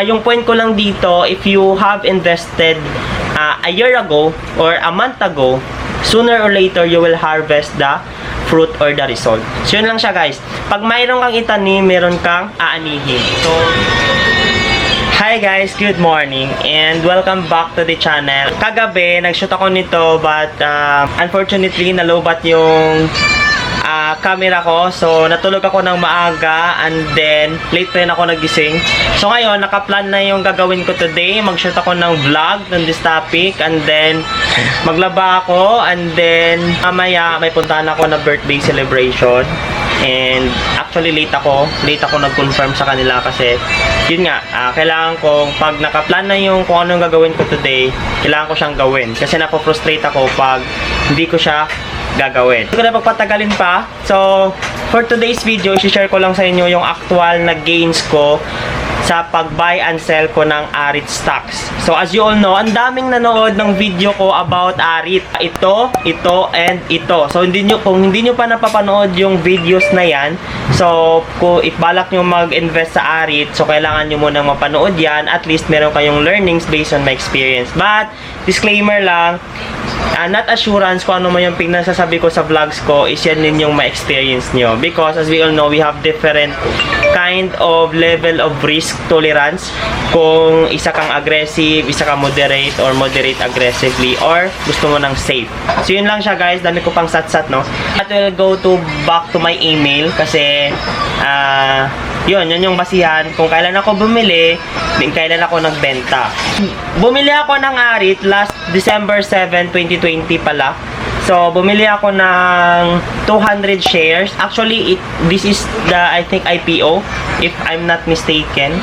Yung point ko lang dito, if you have invested a year ago or a month ago, sooner or later you will harvest the fruit or the result. So yun lang siya guys. Pag mayroon kang itanim, meron kang aanihin. So hi guys, good morning and welcome back to the channel. Kagabi, nag-shoot ako nito but unfortunately nalobat yung camera ko. So natulog ako ng maaga and then late pa rin ako nagising. So ngayon, nakaplan na yung gagawin ko today. Mag-shoot ako ng vlog on this topic and then maglaba ako and then mamaya may puntahan ako na birthday celebration. And actually late ako nag-confirm sa kanila kasi yun nga, kailangan kong pag nakaplan na yung kung anong gagawin ko today, kailangan ko siyang gawin kasi napo-frustrate ako pag hindi ko siya gagawin. Hindi ko na pagpatagalin pa. So for today's video, i-share ko lang sa inyo yung actual na gains ko sa pag-buy and sell ko ng AREIT stocks. So as you all know, ang daming nanood ng video ko about AREIT. Ito, and ito. So kung hindi nyo pa napapanood yung videos na yan, so kung balak nyo mag-invest sa AREIT, so kailangan nyo munang mapanood yan. At least meron kayong learnings based on my experience. But, disclaimer lang, not assurance kung ano man yung pinasasabi ko sa vlogs ko is yan din yung ma-experience nyo. Because as we all know, we have different kind of level of risk tolerance. Kung isa kang aggressive, isa kang moderate, or moderate aggressively, or gusto mo ng safe. So yun lang siya guys, dami ko pang sat-sat, no? At we'll go back to my email kasi yun yung basihan kung kailan ako bumili, din kailan ako nagbenta. Bumili ako ng AREIT last December 7, 2020 pala. So, bumili ako ng 200 shares. Actually, this is the, I think, IPO, if I'm not mistaken.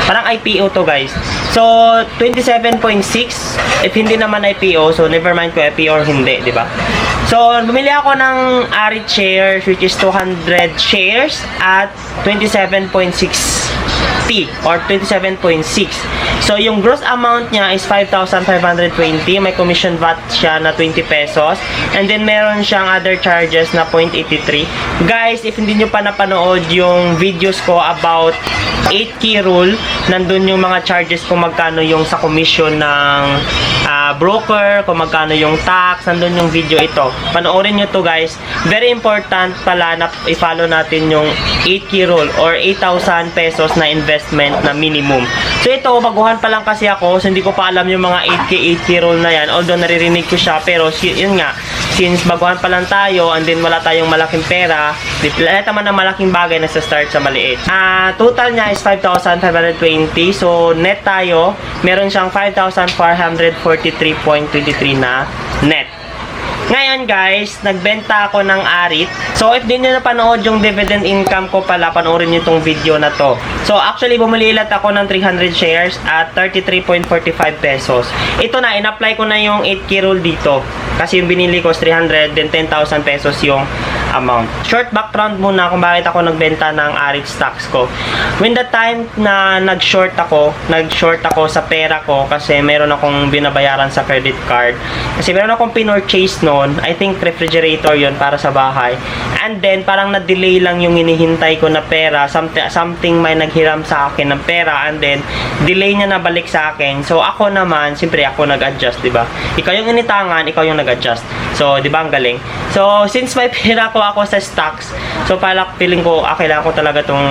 Parang IPO to, guys. So, 27.6. If hindi naman IPO, so never mind kung IPO or hindi, di ba? So, bumili ako ng AREIT shares, which is 200 shares at 27.6 T or 27.6. So, yung gross amount niya is 5,520. May commission VAT siya na 20 pesos. And then, meron siyang other charges na 0.83. Guys, if hindi nyo pa napanood yung videos ko about 8 key rule, nandun yung mga charges kung magkano yung sa commission ng broker, kung magkano yung tax, nandun yung video ito. Panoorin nyo to guys. Very important pala na i-follow natin yung 8 key rule or 8,000 pesos na investment na minimum. So ito, baguhan pa lang kasi ako, so hindi ko pa alam yung mga 8K rule na yan. Although naririnig ko siya, pero yun nga, since baguhan pa lang tayo and then wala tayong malaking pera, lahat naman ng malaking bagay na sa start sa maliit. Total niya is 5,520. So net tayo, meron siyang 5,443.23 na net. Ngayon guys, nagbenta ako ng AREIT. So if di nyo napanood yung dividend income ko pala, panoorin nyo itong video na to. So actually, bumili ulit ako ng 300 shares at 33.45 pesos. Ito na, in-apply ko na yung 8K rule dito. Kasi yung binili ko is 300, then 10,000 pesos yung amount. Short background muna kung bakit ako nagbenta ng AREIT stocks ko. When the time na nag-short ako sa pera ko kasi meron akong binabayaran sa credit card. Kasi meron akong pinorchase noon, I think refrigerator yon para sa bahay. And then parang na-delay lang yung hinihintay ko na pera, something may naghiram sa akin ng pera and then delay niya na balik sa akin. So ako naman, siyempre ako nag-adjust, 'di ba? Ikaw yung initangan, ikaw yung nag-adjust. So, 'di ba ang galing? So, since may pera ko ako sa stocks, so parang feeling ko kailangan ko talaga tong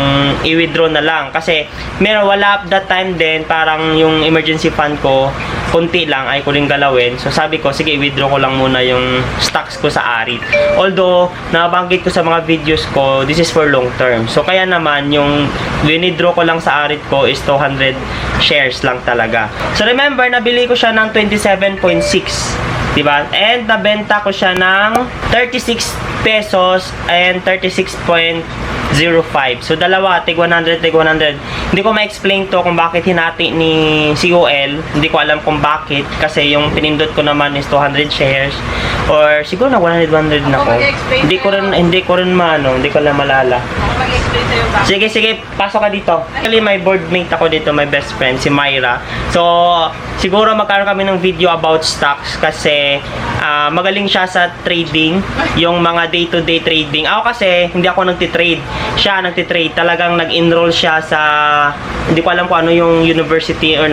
i-withdraw na lang kasi wala that time din, parang yung emergency fund ko konti lang ay ko rin galawin. So sabi ko, sige, withdraw ko lang muna yung stocks ko sa AREIT. Although, nabanggit ko sa mga videos ko, this is for long term. So kaya naman, yung withdraw ko lang sa AREIT ko is 200 shares lang talaga. So remember, nabili ko siya ng 27.6. Diba? And nabenta ko siya ng 36 pesos and 36.05. So dalawa, tig 100, tig 100. Hindi ko ma-explain to kung bakit hinati ni COL. Hindi ko alam kung bakit kasi yung pinindot ko naman is 200 shares or siguro na 100 na ko. Hindi ko rin malala. Mag-explain sa'yo Sige, sige, pasok ka dito. Actually, may boardmate ako dito, my best friend, si Myra. So, siguro magkaroon kami ng video about stocks kasi magaling siya sa trading, yung mga day-to-day trading. Ako kasi, hindi ako nagtitrade. Siya nagtitrade. Talagang nag-enroll siya sa, hindi ko alam kung ano yung university or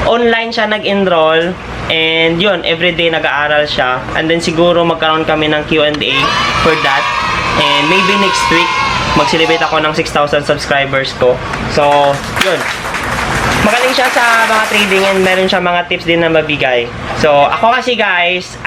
online siya nag-enroll. And yun, everyday nag-aaral siya. And then siguro magkaroon kami ng Q&A for that. And maybe next week, mag-celebrate ako ng 6,000 subscribers ko. So, yun. Magaling siya sa mga trading and meron siya mga tips din na mabigay. So, ako kasi guys,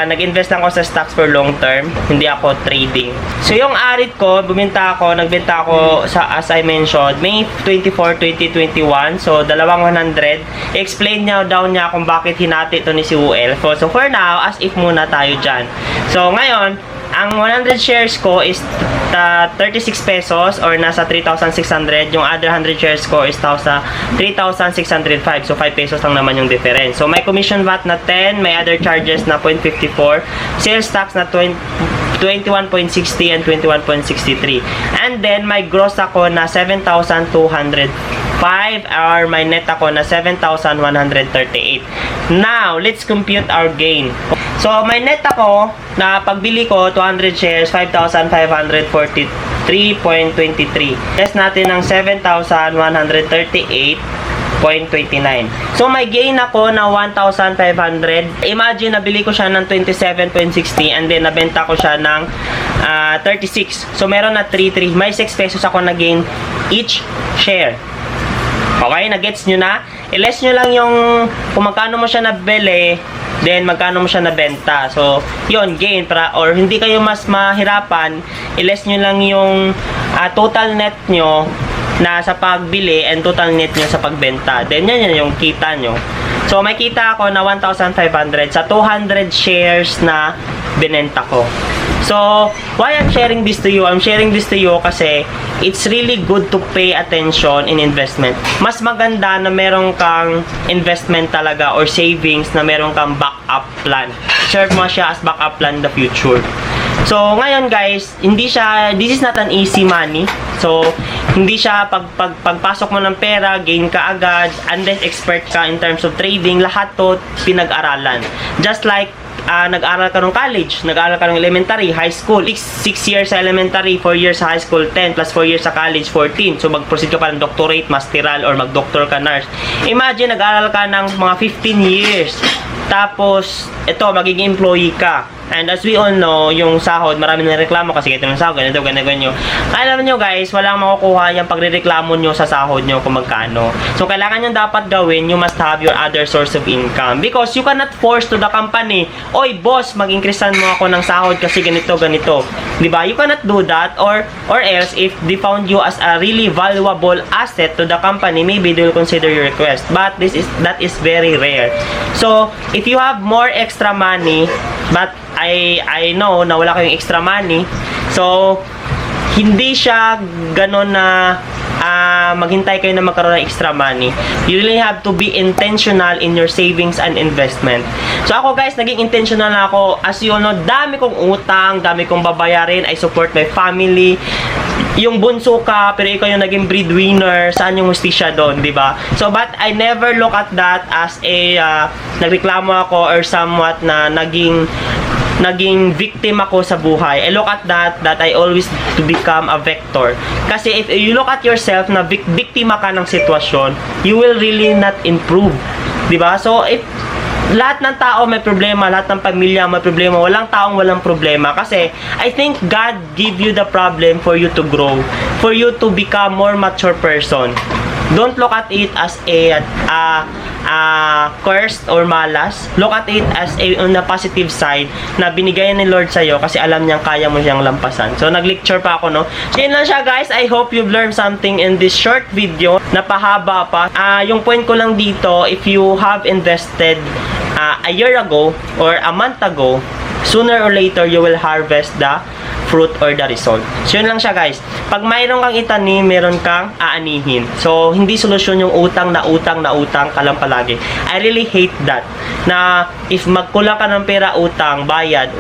nag-invest lang ako sa stocks for long term. Hindi ako trading. So, yung AREIT ko, nagbenta ako sa, as I mentioned, May 24, 2021. So, 200. Explain daw niya kung bakit hinati ito ni si UL. So, for now, as if muna tayo dyan. So, ngayon, ang 100 shares ko is 36 pesos or nasa 3,600. Yung other 100 shares ko is 3,605. So, 5 pesos lang naman yung difference. So, may commission VAT na 10. May other charges na 0.54. Sales tax na 21.60 and 21.63. And then, may gross ako na 7,205 or may net ako na 7,138. Now, let's compute our gain. So, may net ako na pagbili ko, 200 shares, 5,543.23. Test natin ng 7,138.29. So, may gain ako na 1,500. Imagine, nabili ko siya ng 27.60 and then nabenta ko siya ng 36. So, meron na 3,3. May 6 pesos ako na gain each share. Okay, na-gets nyo na? I-less nyo lang yung kung magkano mo siya nabili, then magkano mo siya nabenta. So, yun, gain. Or hindi kayo mas mahirapan, i-less nyo lang yung total net nyo na sa pagbili and total net nyo sa pagbenta. Then, yan yung kita nyo. So, may kita ako na 1,500 sa 200 shares na binenta ko. So, why I'm sharing this to you? I'm sharing this to you kasi it's really good to pay attention in investment. Mas maganda na meron kang investment talaga or savings na meron kang backup plan. Serve mo siya as backup plan in the future. So, ngayon guys, this is not an easy money. So, hindi siya pagpasok mo ng pera, gain ka agad, unless expert ka in terms of trading, lahat to pinag-aralan. Just like nag-aral ka ng college, nag-aral ka ng elementary, high school, 6 years sa elementary, 4 years sa high school, 10 plus 4 years sa college, 14. So, mag-proceed ka pa ng doctorate, masteral, or mag-doctor ka nurse. Imagine, nag-aral ka ng mga 15 years. Tapos, ito, magiging employee ka. And as we all know, yung sahod, marami na reklamo kasi ito ng sahod, ganito. Alam nyo guys, walang makukuha yung pagrereklamo nyo sa sahod nyo kung magkano. So, kailangan nyo dapat gawin, you must have your other source of income. Because you cannot force to the company, oy boss, mag-increasean mo ako ng sahod kasi ganito. Diba? You cannot do that. Or else, if they found you as a really valuable asset to the company, maybe they will consider your request. But that is very rare. So, if you have more extra money, but I know na wala kayong extra money, so hindi siya ganon na maghintay kayo na magkaroon ng extra money. You really have to be intentional in your savings and investment. So ako guys, naging intentional na ako. As you all know, dami kong utang, dami kong babayarin. I support my family. Yung bunso ka, pero ikaw yung naging breadwinner, saan yung hustisya doon, di ba? So, but I never look at that as a nagreklamo ako or somewhat na naging victim ako sa buhay. I look at that I always to become a vector. Kasi if you look at yourself na biktima ka ng sitwasyon, you will really not improve. Diba? So, if lahat ng tao may problema, lahat ng pamilya may problema, walang taong walang problema. Kasi, I think God give you the problem for you to grow, for you to become more mature person. Don't look at it as a cursed or malas. Look at it as on the positive side na binigay ni Lord sa'yo kasi alam niyang kaya mo siyang lampasan. So, nag-lecture pa ako, no? So, yun lang siya, guys. I hope you've learned something in this short video na pahaba pa. Yung point ko lang dito, if you have invested a year ago or a month ago, sooner or later, you will harvest the fruit or the result. So, yun lang siya guys. Pag mayroon kang itanim, meron kang aanihin. So, hindi solusyon yung utang ka lang palagi. I really hate that. Na, if magkulang ka ng pera, utang, bayad.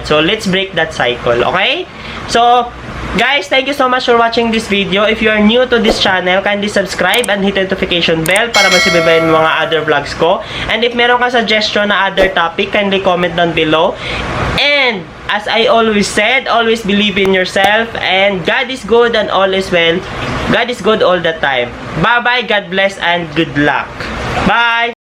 So, let's break that cycle. Okay? So, Guys, thank you so much for watching this video. If you are new to this channel, kindly subscribe and hit the notification bell para masibabayan mo mga other vlogs ko. And if meron ka suggestion na other topic, kindly comment down below. And as I always said, always believe in yourself, and God is good and all is well. God is good all the time. Bye-bye, God bless, and good luck. Bye!